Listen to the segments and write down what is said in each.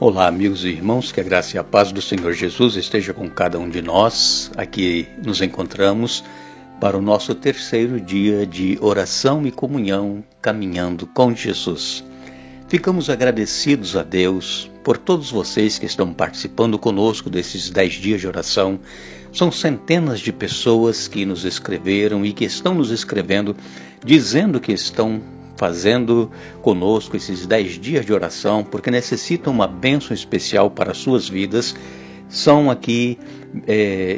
Olá, amigos e irmãos, que a graça e a paz do Senhor Jesus esteja com cada um de nós. Aqui nos encontramos para o nosso terceiro dia de oração e comunhão, caminhando com Jesus. Ficamos agradecidos a Deus por todos vocês que estão participando conosco desses 10 dias de oração. São centenas de pessoas que nos escreveram e que estão nos escrevendo, dizendo que estão fazendo conosco esses 10 dias de oração, porque necessitam uma bênção especial para as suas vidas. São aqui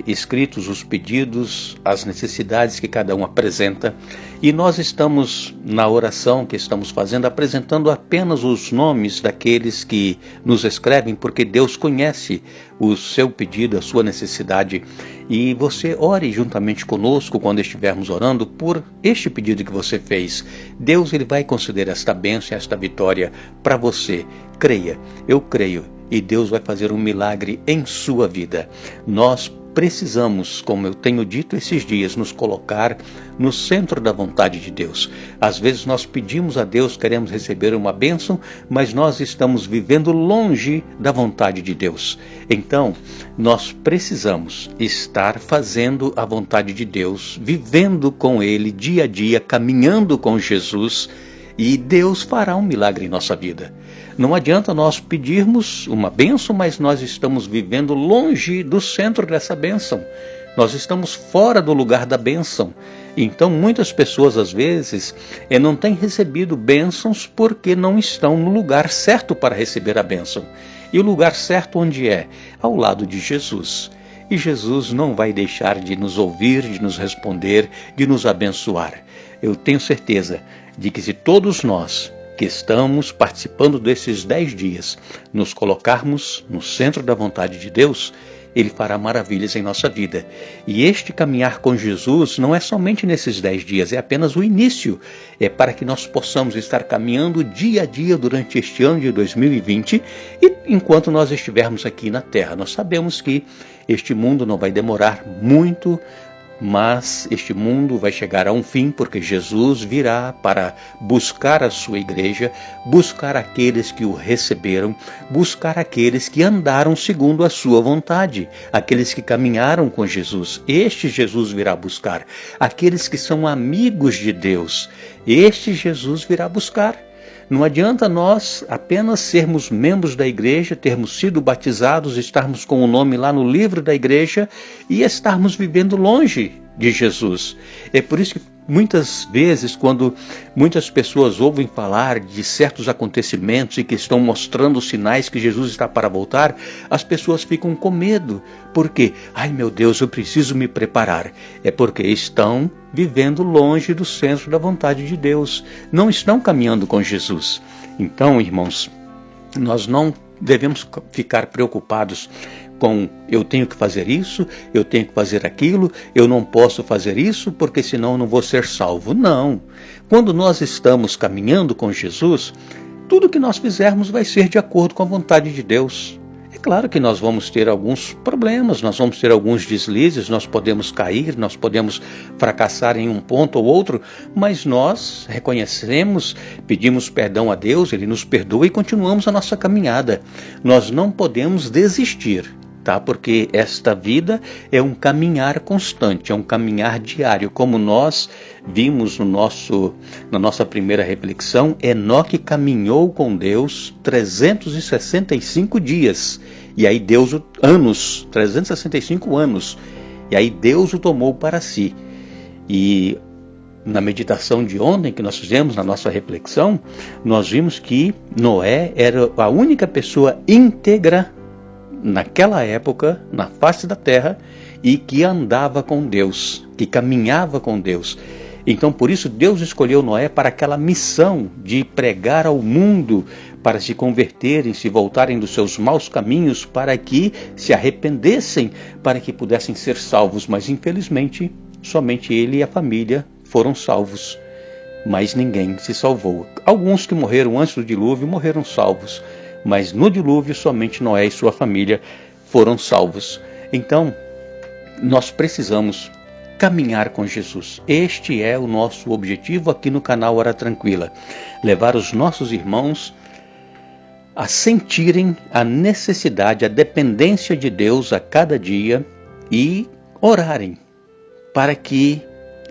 escritos os pedidos, as necessidades que cada um apresenta, e nós estamos na oração que estamos fazendo apresentando apenas os nomes daqueles que nos escrevem, porque Deus conhece o seu pedido, a sua necessidade, e você ore juntamente conosco quando estivermos orando por este pedido que você fez. Deus ele vai conceder esta bênção, esta vitória para você. Creia, eu creio. E Deus vai fazer um milagre em sua vida. Nós precisamos, como eu tenho dito esses dias, nos colocar no centro da vontade de Deus. Às vezes nós pedimos a Deus, queremos receber uma bênção, mas nós estamos vivendo longe da vontade de Deus. Então, nós precisamos estar fazendo a vontade de Deus, vivendo com Ele dia a dia, caminhando com Jesus, e Deus fará um milagre em nossa vida. Não adianta nós pedirmos uma bênção, mas nós estamos vivendo longe do centro dessa bênção. Nós estamos fora do lugar da bênção. Então muitas pessoas às vezes não têm recebido bênçãos porque não estão no lugar certo para receber a bênção. E o lugar certo onde é? Ao lado de Jesus. E Jesus não vai deixar de nos ouvir, de nos responder, de nos abençoar. Eu tenho certeza de que se todos nós que estamos participando desses 10 dias, nos colocarmos no centro da vontade de Deus, Ele fará maravilhas em nossa vida. E este caminhar com Jesus não é somente nesses 10 dias, é apenas o início. É para que nós possamos estar caminhando dia a dia durante este ano de 2020 e enquanto nós estivermos aqui na Terra. Nós sabemos que este mundo não vai demorar muito, mas este mundo vai chegar a um fim, porque Jesus virá para buscar a sua igreja, buscar aqueles que o receberam, buscar aqueles que andaram segundo a sua vontade, aqueles que caminharam com Jesus. Este Jesus virá buscar. Aqueles que são amigos de Deus, este Jesus virá buscar. Não adianta nós apenas sermos membros da igreja, termos sido batizados, estarmos com o nome lá no livro da igreja e estarmos vivendo longe de Jesus. É por isso que muitas vezes, quando muitas pessoas ouvem falar de certos acontecimentos e que estão mostrando sinais que Jesus está para voltar, as pessoas ficam com medo. Por quê? Ai meu Deus, eu preciso me preparar. É porque estão vivendo longe do centro da vontade de Deus. Não estão caminhando com Jesus. Então, irmãos, nós não devemos ficar preocupados com eu tenho que fazer isso, eu tenho que fazer aquilo, eu não posso fazer isso porque senão eu não vou ser salvo. Não. Quando nós estamos caminhando com Jesus, tudo que nós fizermos vai ser de acordo com a vontade de Deus. É claro que nós vamos ter alguns problemas, nós vamos ter alguns deslizes, nós podemos cair, nós podemos fracassar em um ponto ou outro, mas nós reconhecemos, pedimos perdão a Deus, Ele nos perdoa e continuamos a nossa caminhada. Nós não podemos desistir, tá? Porque esta vida é um caminhar constante, é um caminhar diário, como nós vimos na nossa primeira reflexão. Enoque caminhou com Deus 365 dias, e aí Deus, 365 anos, e aí Deus o tomou para si. E na meditação de ontem que nós fizemos, na nossa reflexão, nós vimos que Noé era a única pessoa íntegra naquela época, na face da terra, e que andava com Deus, que caminhava com Deus. Então, por isso, Deus escolheu Noé para aquela missão de pregar ao mundo, para se converterem, se voltarem dos seus maus caminhos, para que se arrependessem, para que pudessem ser salvos. Mas, infelizmente, somente ele e a família foram salvos. Mas ninguém se salvou. Alguns que morreram antes do dilúvio morreram salvos, mas no dilúvio somente Noé e sua família foram salvos. Então, nós precisamos caminhar com Jesus. Este é o nosso objetivo aqui no canal Hora Tranquila. Levar os nossos irmãos a sentirem a necessidade, a dependência de Deus a cada dia e orarem para que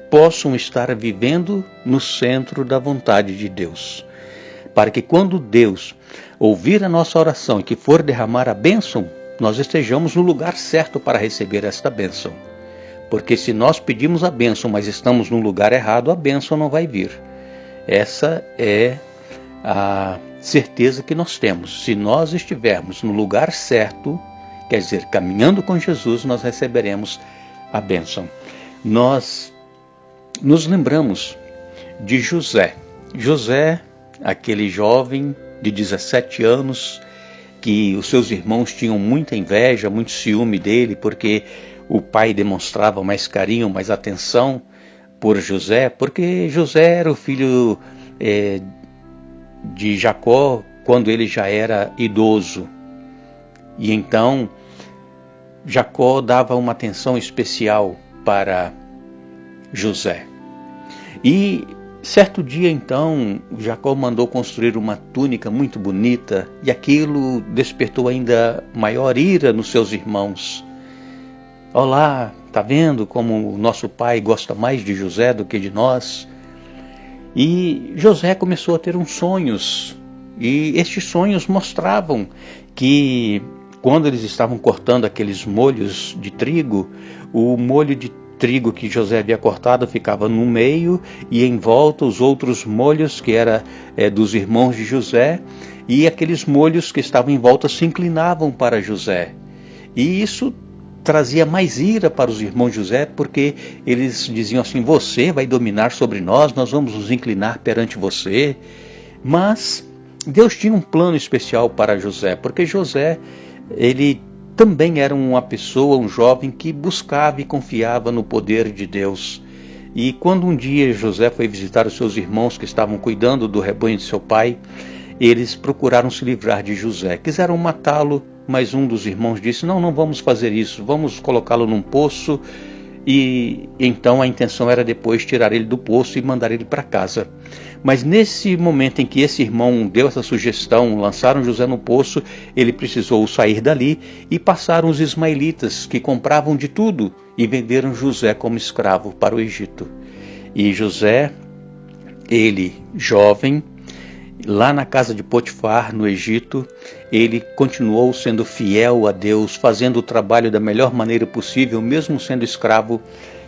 possam estar vivendo no centro da vontade de Deus. Para que quando Deus ouvir a nossa oração e que for derramar a bênção, nós estejamos no lugar certo para receber esta bênção. Porque se nós pedimos a bênção, mas estamos no lugar errado, a bênção não vai vir. Essa é a certeza que nós temos. Se nós estivermos no lugar certo, quer dizer, caminhando com Jesus, nós receberemos a bênção. Nós nos lembramos de José. José, aquele jovem de 17 anos, que os seus irmãos tinham muita inveja, muito ciúme dele, porque o pai demonstrava mais carinho, mais atenção por José, porque José era o filho de Jacó quando ele já era idoso. E então Jacó dava uma atenção especial para José. E certo dia então Jacó mandou construir uma túnica muito bonita, e aquilo despertou ainda maior ira nos seus irmãos. Olá, tá vendo como o nosso pai gosta mais de José do que de nós? E José começou a ter uns sonhos, e estes sonhos mostravam que quando eles estavam cortando aqueles molhos de trigo, o molho de trigo que José havia cortado ficava no meio, e em volta os outros molhos que era dos irmãos de José, e aqueles molhos que estavam em volta se inclinavam para José. E isso trazia mais ira para os irmãos de José, porque eles diziam assim: você vai dominar sobre nós, nós vamos nos inclinar perante você. Mas Deus tinha um plano especial para José, porque José, ele também era uma pessoa, um jovem que buscava e confiava no poder de Deus. E quando um dia José foi visitar os seus irmãos que estavam cuidando do rebanho de seu pai, eles procuraram se livrar de José. Quiseram matá-lo, mas um dos irmãos disse: não vamos fazer isso, vamos colocá-lo num poço. E então a intenção era depois tirar ele do poço e mandar ele para casa. Mas nesse momento em que esse irmão deu essa sugestão, lançaram José no poço, ele precisou sair dali, e passaram os ismaelitas, que compravam de tudo e venderam José como escravo para o Egito. E José, ele jovem, lá na casa de Potifar, no Egito, ele continuou sendo fiel a Deus, fazendo o trabalho da melhor maneira possível, mesmo sendo escravo.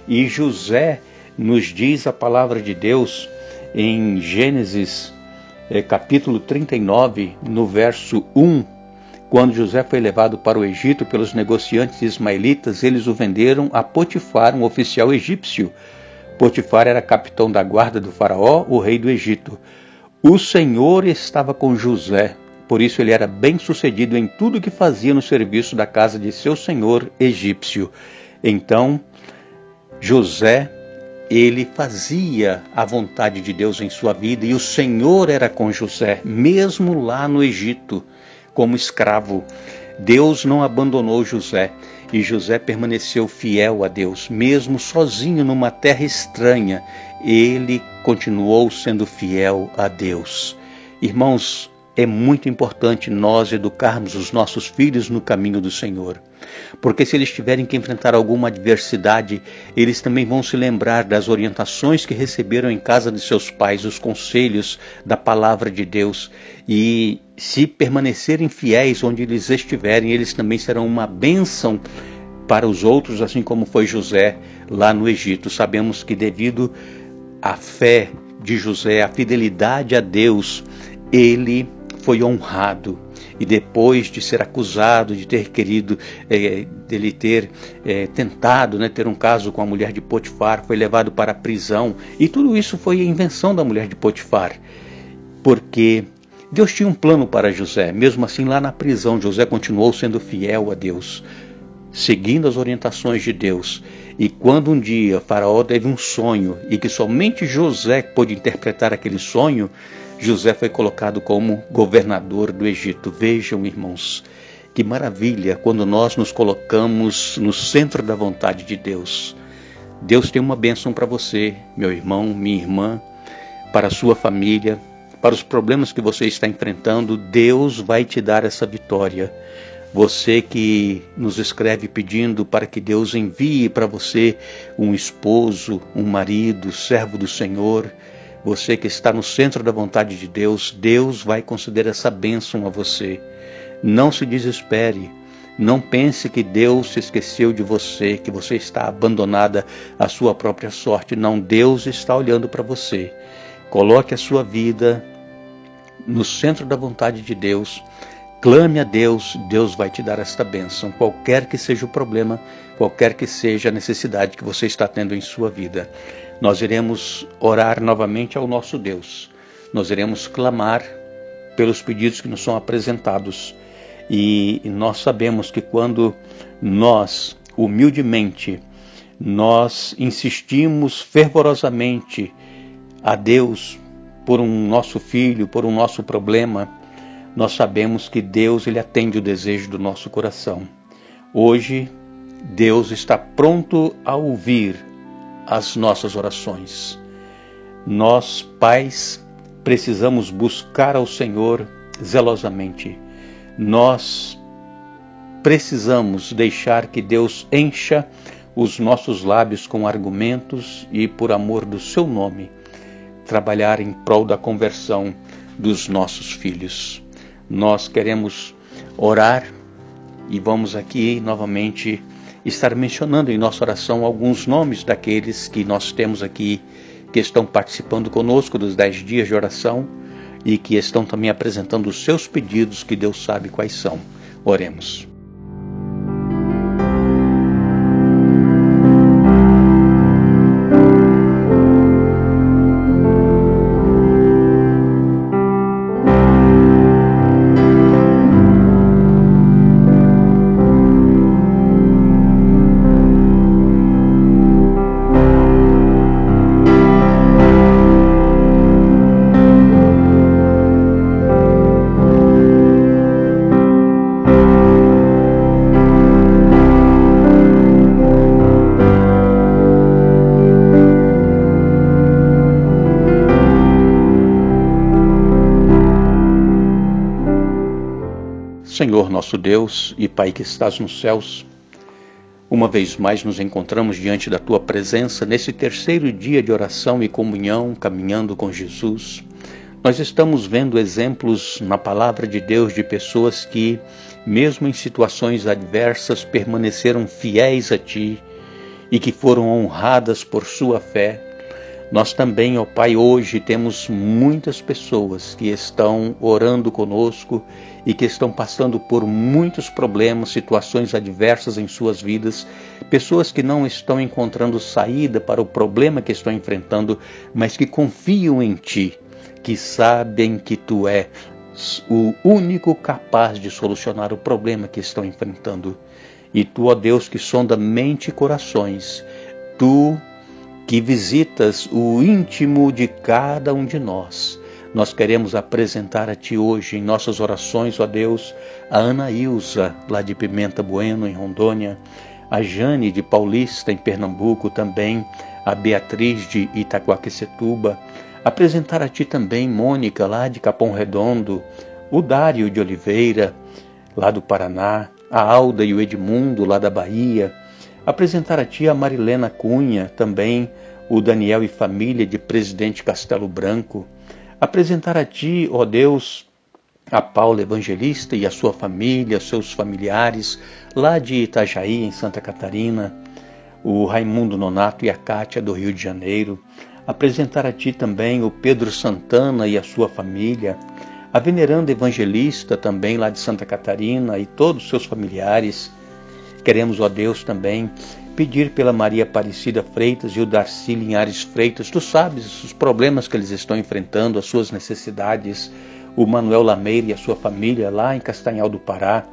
E José, nos diz a palavra de Deus em Gênesis capítulo 39, no verso 1, quando José foi levado para o Egito pelos negociantes ismaelitas, eles o venderam a Potifar, um oficial egípcio. Potifar era capitão da guarda do faraó, o rei do Egito. O Senhor estava com José, por isso ele era bem-sucedido em tudo que fazia no serviço da casa de seu senhor egípcio. Então, José, ele fazia a vontade de Deus em sua vida, e o Senhor era com José, mesmo lá no Egito, como escravo. Deus não abandonou José, e José permaneceu fiel a Deus, mesmo sozinho numa terra estranha. Ele continuou sendo fiel a Deus. Irmãos, é muito importante nós educarmos os nossos filhos no caminho do Senhor, porque se eles tiverem que enfrentar alguma adversidade, eles também vão se lembrar das orientações que receberam em casa de seus pais, os conselhos da palavra de Deus, e se permanecerem fiéis onde eles estiverem, eles também serão uma bênção para os outros, assim como foi José lá no Egito. Sabemos que devido à fé de José, à fidelidade a Deus, ele foi honrado, e depois de ser acusado de ter querido, dele ter tentado ter um caso com a mulher de Potifar, foi levado para a prisão, e tudo isso foi a invenção da mulher de Potifar, porque Deus tinha um plano para José. Mesmo assim, lá na prisão, José continuou sendo fiel a Deus, seguindo as orientações de Deus. E quando um dia Faraó teve um sonho, e que somente José pôde interpretar aquele sonho, José foi colocado como governador do Egito. Vejam, irmãos, que maravilha quando nós nos colocamos no centro da vontade de Deus. Deus tem uma bênção para você, meu irmão, minha irmã, para a sua família, para os problemas que você está enfrentando, Deus vai te dar essa vitória. Você que nos escreve pedindo para que Deus envie para você um esposo, um marido, servo do Senhor, você que está no centro da vontade de Deus, Deus vai conceder essa bênção a você. Não se desespere, não pense que Deus se esqueceu de você, que você está abandonada à sua própria sorte. Não, Deus está olhando para você. Coloque a sua vida no centro da vontade de Deus. Clame a Deus, Deus vai te dar esta bênção, qualquer que seja o problema, qualquer que seja a necessidade que você está tendo em sua vida. Nós iremos orar novamente ao nosso Deus, nós iremos clamar pelos pedidos que nos são apresentados, e nós sabemos que quando nós, humildemente, nós insistimos fervorosamente a Deus por um nosso filho, por um nosso problema, nós sabemos que Deus, Ele atende o desejo do nosso coração. Hoje, Deus está pronto a ouvir as nossas orações. Nós, pais, precisamos buscar ao Senhor zelosamente. Nós precisamos deixar que Deus encha os nossos lábios com argumentos e, por amor do seu nome, trabalhar em prol da conversão dos nossos filhos. Nós queremos orar e vamos aqui novamente estar mencionando em nossa oração alguns nomes daqueles que nós temos aqui, que estão participando conosco dos 10 dias de oração e que estão também apresentando os seus pedidos, que Deus sabe quais são. Oremos. Senhor nosso Deus e Pai que estás nos céus, uma vez mais nos encontramos diante da Tua presença nesse terceiro dia de oração e comunhão, caminhando com Jesus. Nós estamos vendo exemplos na palavra de Deus de pessoas que, mesmo em situações adversas, permaneceram fiéis a Ti e que foram honradas por sua fé. Nós também, ó Pai, hoje temos muitas pessoas que estão orando conosco e que estão passando por muitos problemas, situações adversas em suas vidas, pessoas que não estão encontrando saída para o problema que estão enfrentando, mas que confiam em Ti, que sabem que Tu és o único capaz de solucionar o problema que estão enfrentando. E Tu, ó Deus, que sonda mente e corações, Tu que visitas o íntimo de cada um de nós. Nós queremos apresentar a Ti hoje, em nossas orações, ó Deus, a Ana Ilza, lá de Pimenta Bueno, em Rondônia, a Jane, de Paulista, em Pernambuco, também a Beatriz, de Itaquaquecetuba. Apresentar a Ti também Mônica, lá de Capão Redondo, o Dário de Oliveira, lá do Paraná, a Alda e o Edmundo, lá da Bahia. Apresentar a Ti a Marilena Cunha, também o Daniel e família de Presidente Castelo Branco. Apresentar a Ti, ó Deus, a Paula Evangelista e a sua família, seus familiares, lá de Itajaí, em Santa Catarina. O Raimundo Nonato e a Cátia, do Rio de Janeiro. Apresentar a Ti também o Pedro Santana e a sua família. A Veneranda Evangelista, também lá de Santa Catarina, e todos os seus familiares. Queremos, ó Deus, também pedir pela Maria Aparecida Freitas e o Darcy Linhares Freitas. Tu sabes os problemas que eles estão enfrentando, as suas necessidades. O Manuel Lameira e a sua família lá em Castanhal do Pará.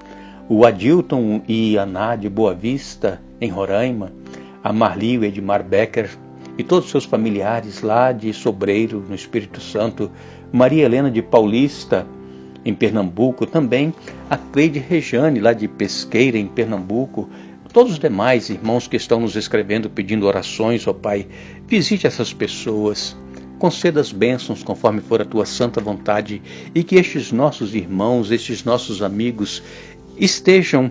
O Adilton e Aná de Boa Vista, em Roraima. A Marli e o Edmar Becker e todos os seus familiares lá de Sobreiro, no Espírito Santo. Maria Helena de Paulista, em Pernambuco, também a Cleide Rejane, lá de Pesqueira, em Pernambuco, todos os demais irmãos que estão nos escrevendo, pedindo orações, ó Pai, visite essas pessoas, conceda as bênçãos conforme for a tua santa vontade e que estes nossos irmãos, estes nossos amigos estejam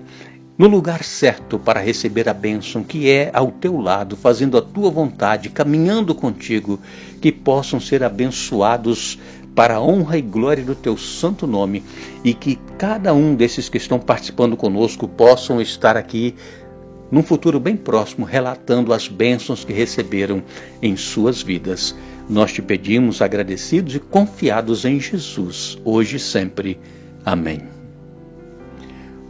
no lugar certo para receber a bênção que é ao teu lado, fazendo a tua vontade, caminhando contigo, que possam ser abençoados para a honra e glória do teu santo nome e que cada um desses que estão participando conosco possam estar aqui num futuro bem próximo, relatando as bênçãos que receberam em suas vidas. Nós te pedimos agradecidos e confiados em Jesus, hoje e sempre. Amém.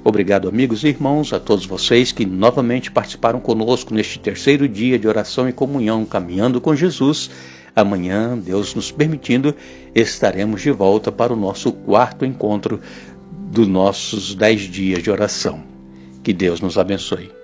Obrigado, amigos e irmãos, a todos vocês que novamente participaram conosco neste terceiro dia de oração e comunhão, caminhando com Jesus. Amanhã, Deus nos permitindo, estaremos de volta para o nosso quarto encontro dos nossos 10 dias de oração. Que Deus nos abençoe.